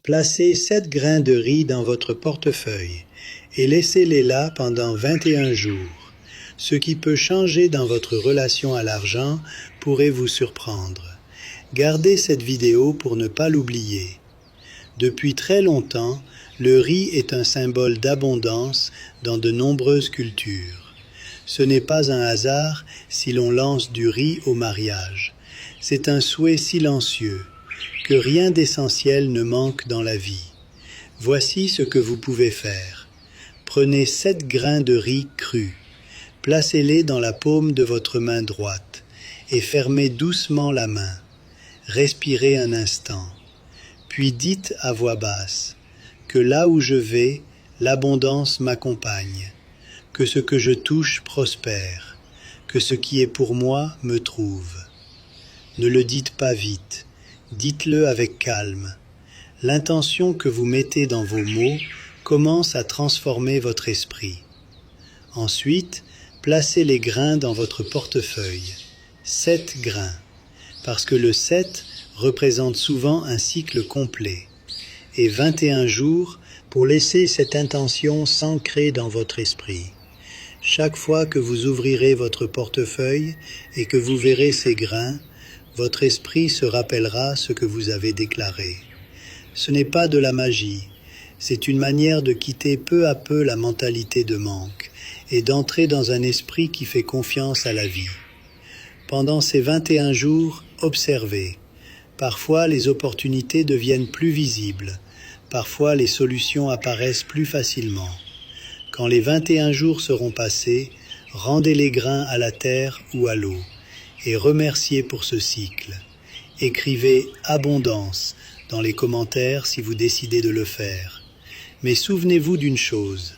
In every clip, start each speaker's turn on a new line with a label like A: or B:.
A: Placez 7 grains de riz dans votre portefeuille et laissez-les là pendant 21 jours. Ce qui peut changer dans votre relation à l'argent pourrait vous surprendre. Gardez cette vidéo pour ne pas l'oublier. Depuis très longtemps, le riz est un symbole d'abondance dans de nombreuses cultures. Ce n'est pas un hasard si l'on lance du riz au mariage. C'est un souhait silencieux, que rien d'essentiel ne manque dans la vie. Voici ce que vous pouvez faire. Prenez 7 grains de riz crus, placez-les dans la paume de votre main droite et fermez doucement la main. Respirez un instant, puis dites à voix basse que là où je vais, l'abondance m'accompagne, que ce que je touche prospère, que ce qui est pour moi me trouve. Ne le dites pas vite, dites-le avec calme. L'intention que vous mettez dans vos mots commence à transformer votre esprit. Ensuite, placez les grains dans votre portefeuille. 7 grains, parce que le 7 représente souvent un cycle complet, et 21 jours pour laisser cette intention s'ancrer dans votre esprit. Chaque fois que vous ouvrirez votre portefeuille et que vous verrez ces grains, votre esprit se rappellera ce que vous avez déclaré. Ce n'est pas de la magie, c'est une manière de quitter peu à peu la mentalité de manque et d'entrer dans un esprit qui fait confiance à la vie. Pendant ces 21 jours, observez. Parfois, les opportunités deviennent plus visibles. Parfois, les solutions apparaissent plus facilement. Quand les 21 jours seront passés, rendez les grains à la terre ou à l'eau et remerciez pour ce cycle. Écrivez « abondance » dans les commentaires si vous décidez de le faire. Mais souvenez-vous d'une chose,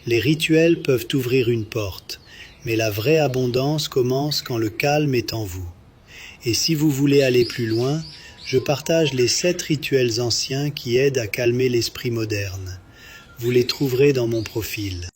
A: les rituels peuvent ouvrir une porte, mais la vraie abondance commence quand le calme est en vous. Et si vous voulez aller plus loin, je partage les 7 rituels anciens qui aident à calmer l'esprit moderne. Vous les trouverez dans mon profil.